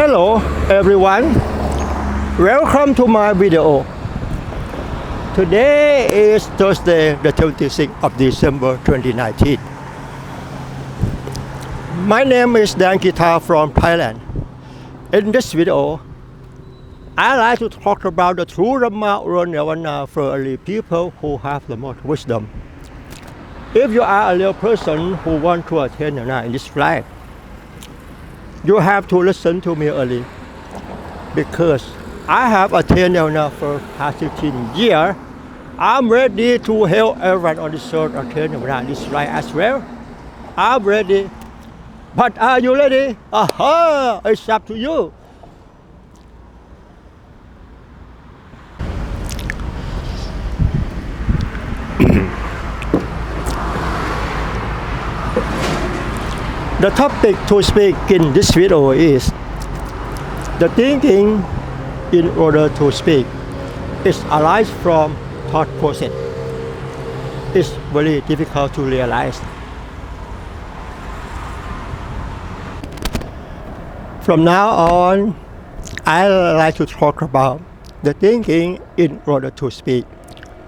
Hello everyone, welcome to my video. Today is Thursday the 26th of December 2019. My name is Dan Guitar from Thailand. In this video, I like to talk about the true Dharma or Nirvana for early people who have the most wisdom. If you are a real person who want to attain Nirvana in this life, you have to listen to me early, because I have attained Nirvana for past 15 years. I'm ready to help everyone on this earth attain Nirvana this life as well. I'm ready. But are you ready? Aha! It's up to you. The topic to speak in this video is the thinking in order to speak is arise from thought process. It's very difficult to realize. From now on, I like to talk about the thinking in order to speak.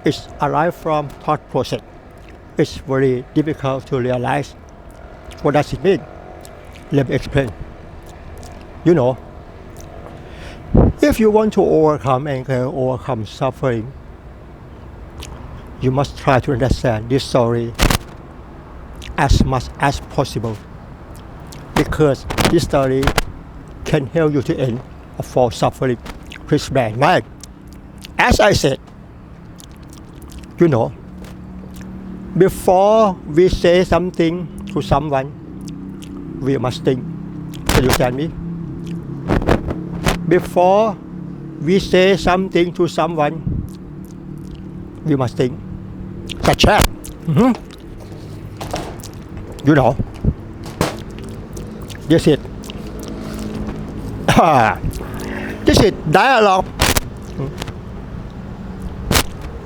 It's arise from thought process. It's very difficult to realize. What does it mean? Let me explain. You know, if you want to overcome anger, overcome suffering, you must try to understand this story as much as possible, because this story can help you to end a false suffering. Please bear in mind. As I said, you know, before we say something to someone, we must think. Can you understand me? Before we say something to someone, we must think. Such as, you know, this is dialogue.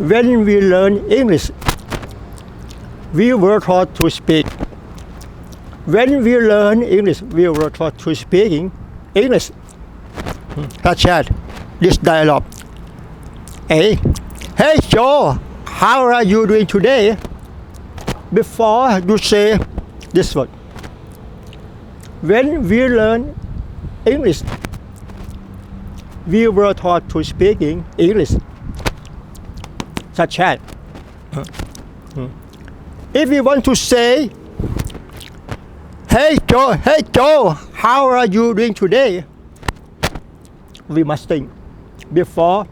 When we learn English, we were taught to speak. When we learn English, we were taught to speak English. Such as this dialogue. Hey Joe, how are you doing today? Before you say this word. When we learn English, we were taught to speak English. Such as, if we want to say, Hey Joe, how are you doing today? We must think before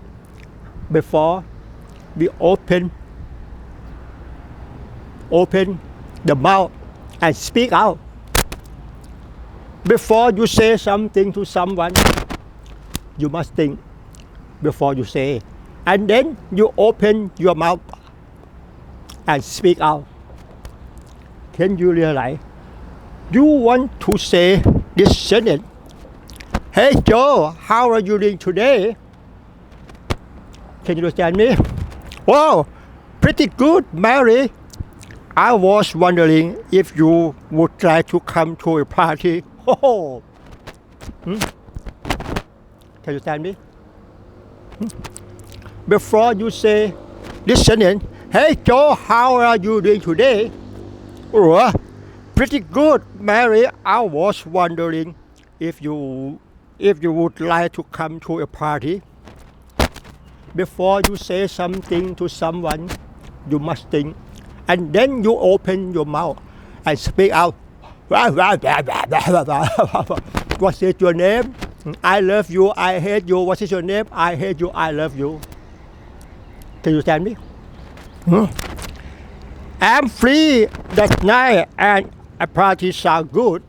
we open the mouth and speak out. Before you say something to someone, you must think before you say, and then you open your mouth and speak out. Can you realize? You want to say this sentence. Hey Joe, how are you doing today? Can you understand me? Wow, pretty good, Mary. I was wondering if you would try to come to a party. Oh. Can you understand me? Before you say this sentence, Hey Joe, how are you doing today? Or, pretty good, Mary. I was wondering if you would like to come to a party. Before you say something to someone, you must think, and then you open your mouth and speak out. What is your name? I love you. I hate you. What is your name? I hate you. I love you. Can you understand me? I'm free that night and a party sound good.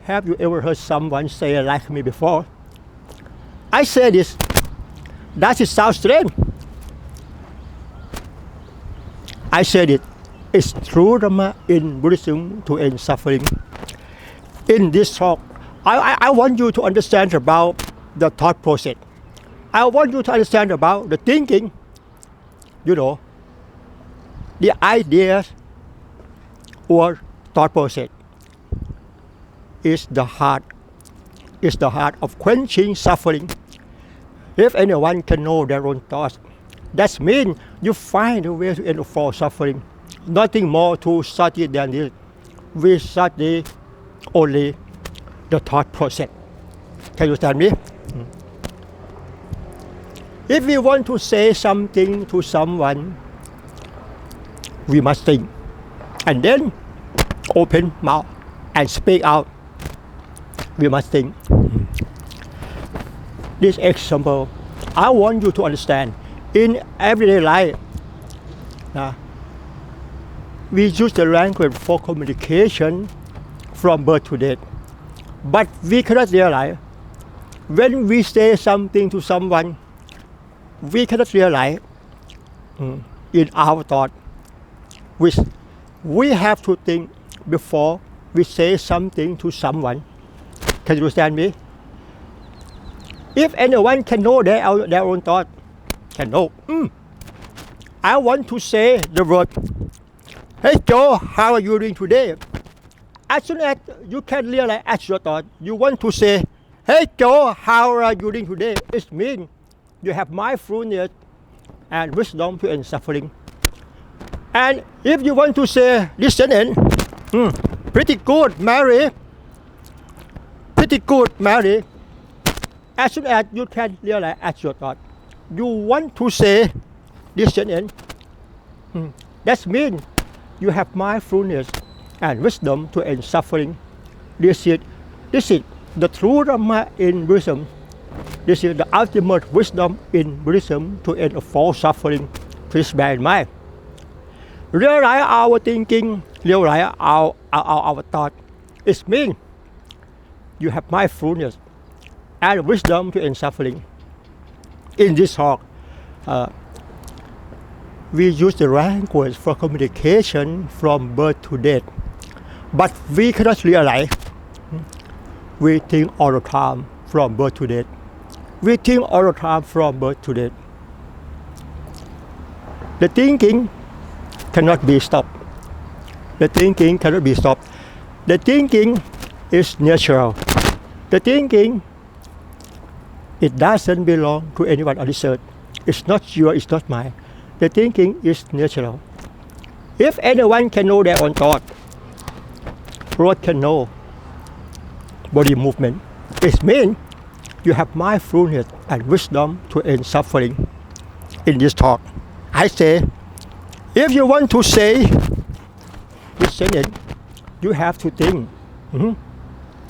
Have you ever heard someone say like me before? I say this. Does it sound strange? I said it. It's true Dharma in Buddhism to end suffering. In this talk, I want you to understand about the thought process. I want you to understand about the thinking, you know, the ideas or thought process is the heart is the heart of quenching suffering. If anyone can know their own thoughts, that means you find a way to end all suffering. Nothing more to study than this. We study only the thought process. Can you understand me? If we want to say something to someone, we must think, and then open mouth and speak out. We must think. This example, I want you to understand. In everyday life, we use the language for communication from birth to death. But we cannot realize when we say something to someone, we cannot realize in our thought, which we have to think before we say something to someone. Can you understand me? If anyone can know their own thought, can know. I want to say the word, "Hey Joe, how are you doing today?" As soon as you can realize as your thought, you want to say, "Hey Joe, how are you doing today?" It means you have mindfulness and wisdom to end suffering. And if you want to say this sentence, pretty good, Mary. Pretty good, Mary. As soon as you can realize as your thought, you want to say this sentence. That means you have mindfulness and wisdom to end suffering. This is the true Dharma in Buddhism. This is the ultimate wisdom in Buddhism to end all suffering. Please bear in mind. Realize our thinking, realize our thought. It means you have mindfulness and wisdom to end suffering. In this talk, we use the language for communication from birth to death. But we cannot realize we think all the time from birth to death. We think all the time from birth to death. The thinking cannot be stopped. The thinking cannot be stopped. The thinking is natural. The thinking, it doesn't belong to anyone on this earth. It's not yours, it's not mine. The thinking is natural. If anyone can know their own thought, Lord can know body movement. It means you have mindfulness and wisdom to end suffering. In this talk, I say, if you want to say this sentence, you have to think.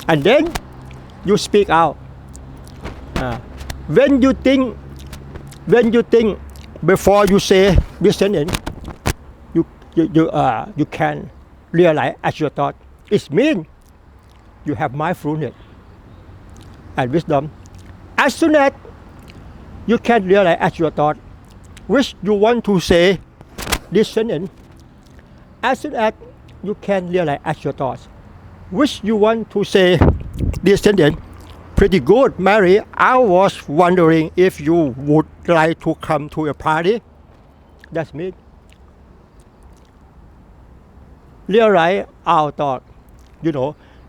And then you speak out. When you think before you say this sentence, you can realize as your thought. It means you have mindfulness and wisdom. As soon as you can realize as your thought, which you want to say this sentence, as soon as you can realize as your thoughts, which you want to say this sentence, pretty good, Mary. I was wondering if you would like to come to a party. That's me. Realize our thought.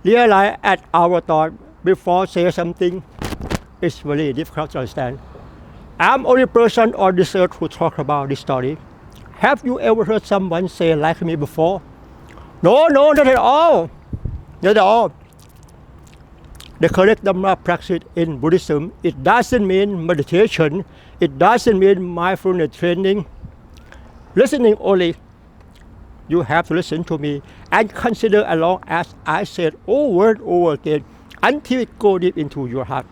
Realize at our thought before say something. It's very difficult to understand. I'm only person on this earth who talk about this story. Have you ever heard someone say like me before? No, not at all. Not at all. The correct Dharma practice in Buddhism, it doesn't mean meditation. It doesn't mean mindfulness training. Listening only. You have to listen to me and consider along as I said over and over again until it goes deep into your heart.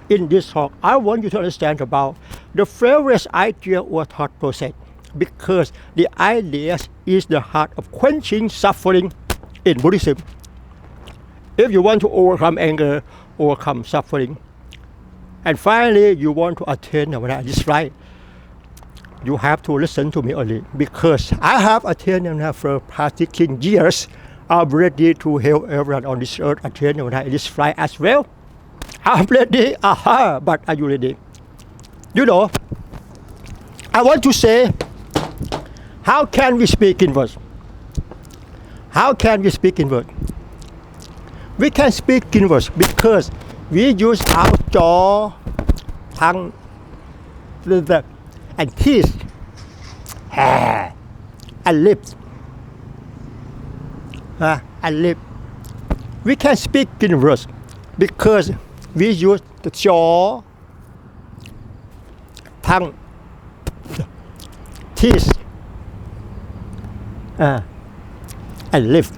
In this talk, I want you to understand about the various idea or thought process, because the idea is the heart of quenching suffering in Buddhism. If you want to overcome anger, overcome suffering, and finally you want to attain Nirvana, this right, you have to listen to me only, because I have attained Nirvana for past 16 years. I'm ready to help everyone on this earth attain Nirvana in this flight as well. I'm ready, but are you ready? I want to say, how can we speak in words? How can we speak in words? We can speak in words because We use our jaw, tongue, and teeth, hair, and lips. And lips. We can speak in words because we use the jaw, tongue, teeth, and lips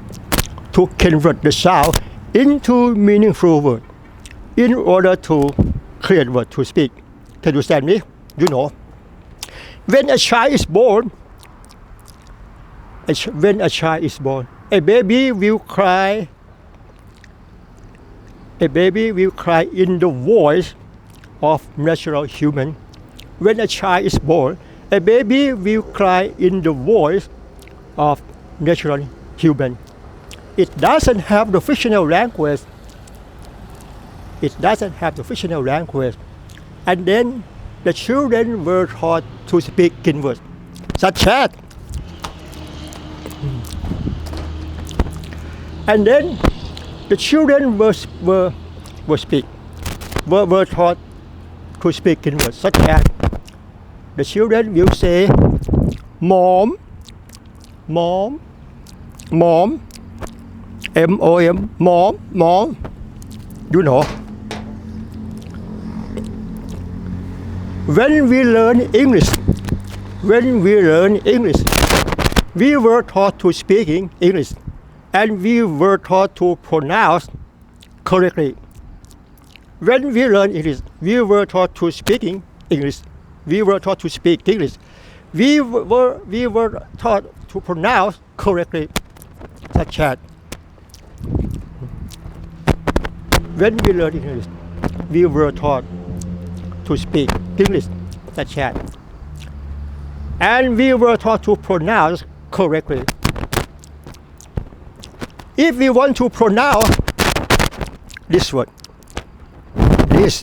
to convert the sound into meaningful words in order to create words to speak. Can you understand me? You know. When a child is born, a baby will cry. A baby will cry in the voice of natural human. When a child is born, a baby will cry in the voice of natural human. It doesn't have the fictional language. And then the children were taught to speak in words, such as. And then the children were taught to speak in words, such as the children will say, mom, mom, mom, M-O-M, mom, mom, you know. When we learn English, we were taught to speak English, and we were taught to pronounce correctly. When we learn English, we were taught to speak English. We were taught to speak English. We were taught to pronounce correctly, such as. When we learn English, we were taught to speak English, such as. And we were taught to pronounce correctly. If we want to pronounce this word, this,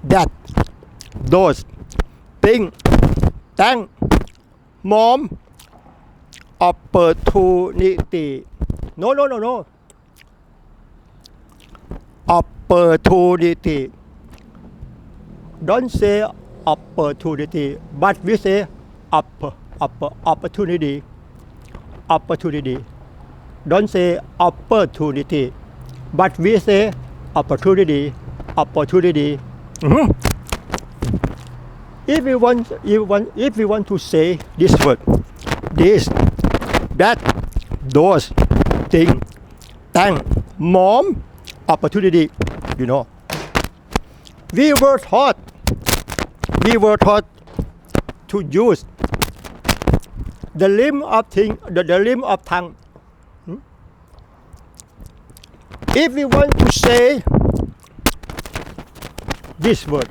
that, those, thing, thank, mom, opportunity. No. Opportunity. Don't say opportunity, but we say opportunity. Opportunity. Don't say opportunity, but we say opportunity. Opportunity. Mm-hmm. If we want to say this word, this, that, those, thing, thank, mom, opportunity, you know. We were taught to use the limb of tongue. If we want to say this word,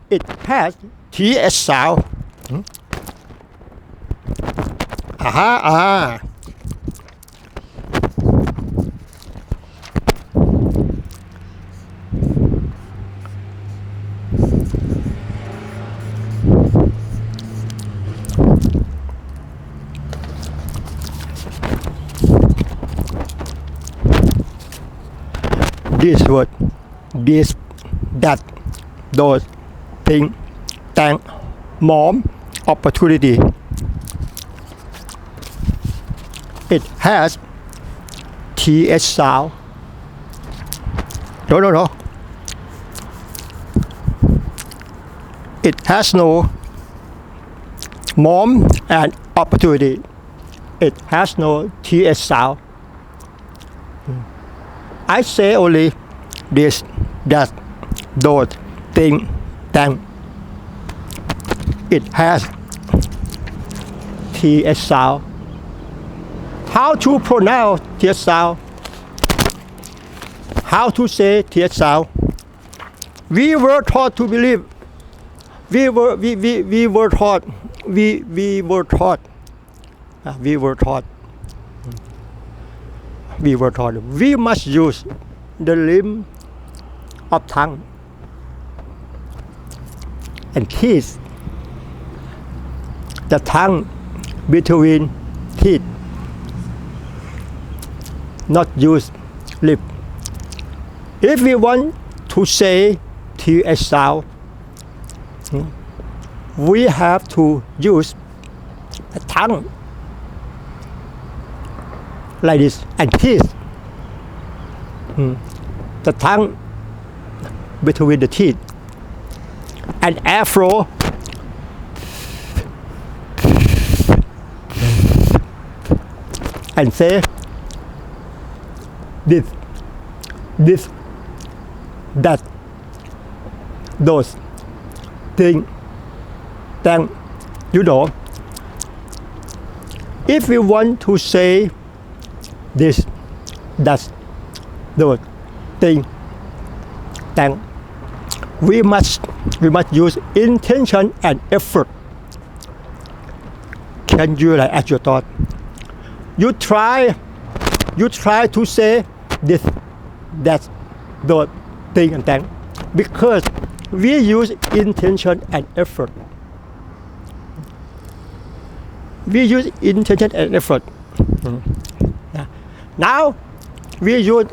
it has TS sound. This word, this, that, those, thing, thank, mom, opportunity. It has TS sound. No. It has no mom and opportunity. It has no TS sound. I say only this, that, those, thing, thank. It has TS sound. How to pronounce TS sound? How to say TS sound? We were taught to believe. We were taught. We must use the limb of tongue and teeth. The tongue between teeth. Not use lip. If we want to say TH sound, we have to use the tongue like this and teeth. The tongue between the teeth and airflow and say this, that, those, thing, then, if we want to say this, that, those, thing, then, we must use intention and effort. Can you add your thought? You try to say this, that, the thing and then, because we use intention and effort. We use intention and effort. Now we use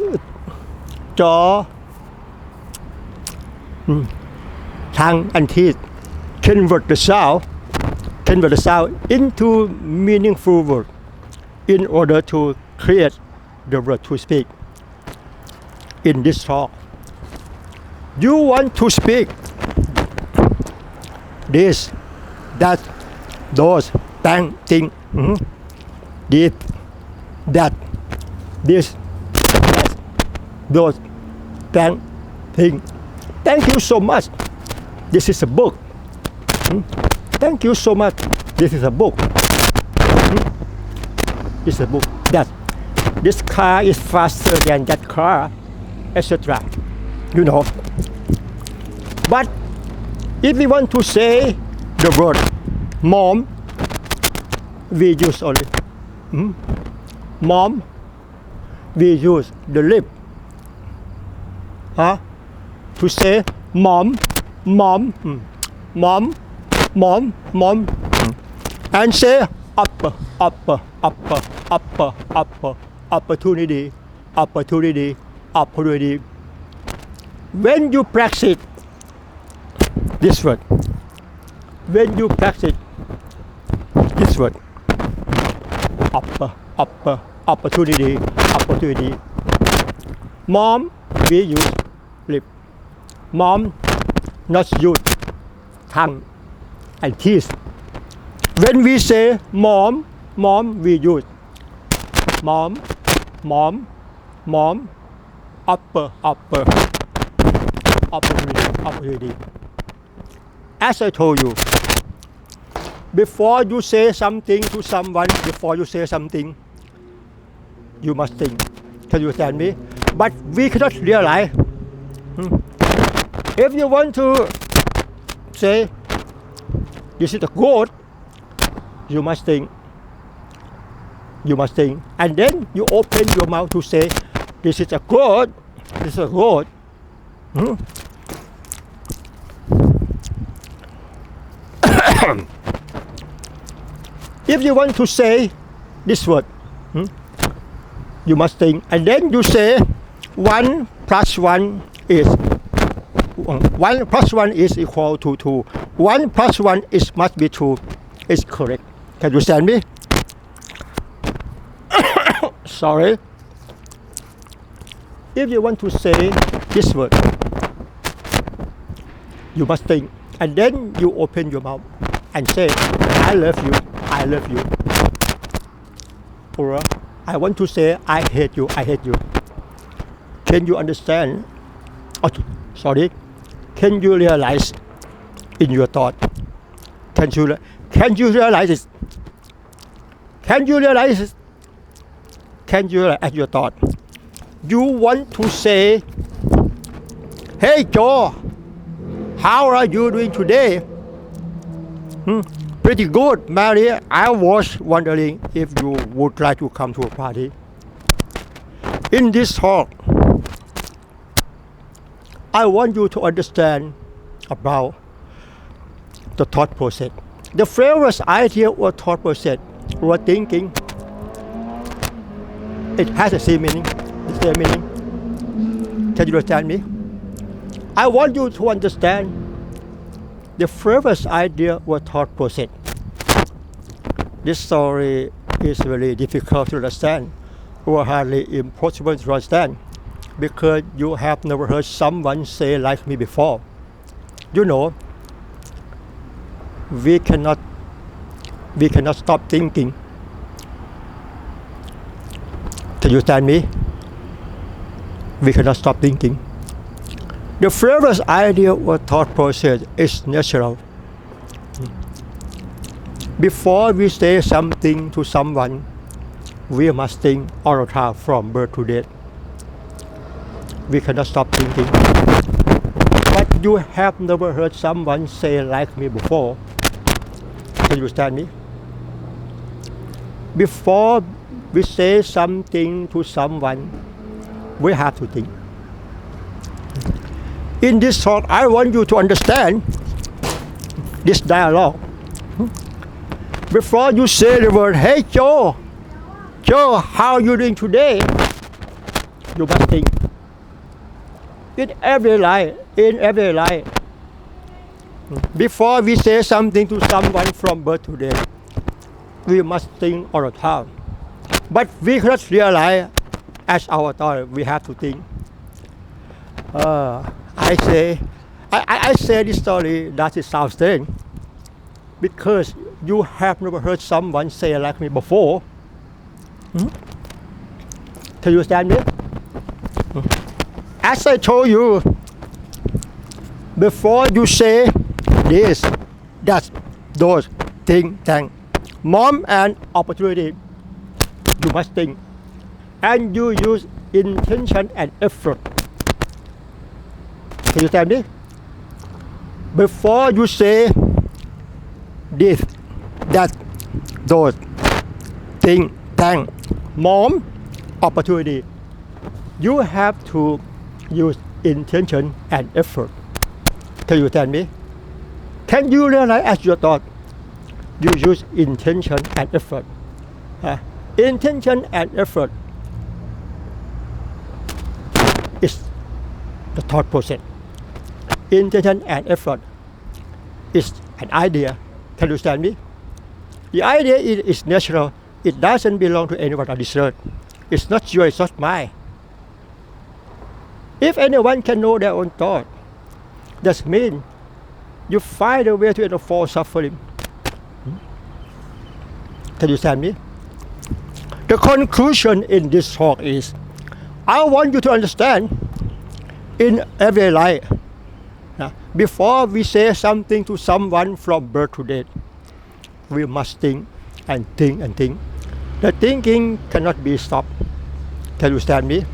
jaw, tongue and teeth. Convert the sound into meaningful word in order to create the word to speak in this talk. You want to speak this, that, those, thing, this, that, this, that, those, thing. Thank you so much. This is a book. Thank you so much. This is a book. This is a book. That this car is faster than that car, etc. But if we want to say the word mom, we use only mom. We use the lip to say mom, and say opportunity. When you practice this word, opportunity. Mom, we use lip. Mom, not use tongue and teeth. When we say mom, we use mom, opportunity. As I told you, before you say something to someone, you must think. Can you understand me? But we cannot realize. If you want to say this is a goat, you must think. And then you open your mouth to say this is a goat. If you want to say this word, you must think, and then you say 1 + 1 is 1 + 1 is equal to 2. 1 + 1 must be 2. It's correct. Can you understand me? Sorry. If you want to say this word, you must think, and then you open your mouth and say, I love you. Or I want to say, I hate you. Can you understand? Sorry. Can you realize in your thought? Can you realize it? Can you realize your thought? You want to say, hey Joe, how are you doing today? Pretty good, Mary. I was wondering if you would like to come to a party. In this talk, I want you to understand about the thought process. The first idea or thought process or thinking, it has the same meaning. Can you understand me? I want you to understand the first idea was thought process. This story is very difficult to understand or hardly impossible to understand because you have never heard someone say like me before. You know, we cannot stop thinking. Can you understand me? We cannot stop thinking. The first idea or thought process is natural. Before we say something to someone, we must think all the time from birth to death. We cannot stop thinking. But you have never heard someone say like me before. Can you understand me? Before we say something to someone, we have to think. In this talk, I want you to understand this dialogue. Before you say the word, "Hey Joe, how are you doing today?" You must think. In every life, before we say something to someone from birth to death, we must think all the time. But we cannot realize as our thought, we have to think. I say this story that it sounds strange because you have never heard someone say like me before. Can you understand me? As I told you, before you say this, that, those, thing, mom and opportunity, you must think. And you use intention and effort. Can you understand me? Before you say this, that, those, thing, mom, opportunity, you have to use intention and effort. Can you understand me? Can you realize as your thought, you use intention and effort? Intention and effort is the thought process. Intention and effort is an idea. Can you understand me? The idea is natural. It doesn't belong to anyone on this earth. It's not yours, it's not mine. If anyone can know their own thought, that means you find a way to end all suffering. Can you understand me? The conclusion in this talk is, I want you to understand in every life, before we say something to someone from birth to death, we must think and think and think. The thinking cannot be stopped. Can you understand me?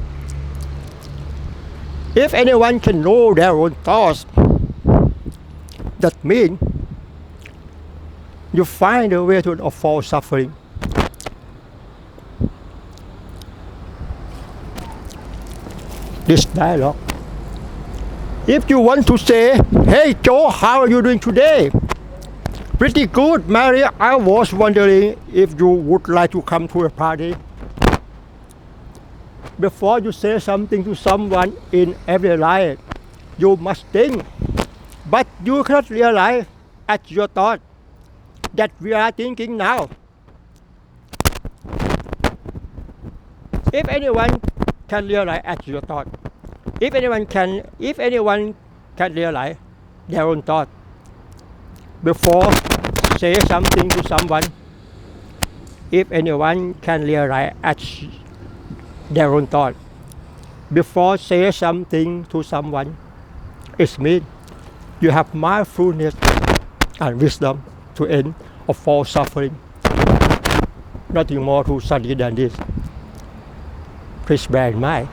If anyone can know their own thoughts, that means you find a way to avoid suffering. This dialogue. If you want to say, "Hey Joe, how are you doing today?" "Pretty good, Mary. I was wondering if you would like to come to a party." Before you say something to someone in every life, you must think. But you cannot realize at your thought that we are thinking now. If anyone can realize at your thought, if anyone can realize their own thought before say something to someone, if anyone can realize at their own thought before say something to someone, it means you have mindfulness and wisdom to end of all suffering. Nothing more to study than this. Please bear in mind.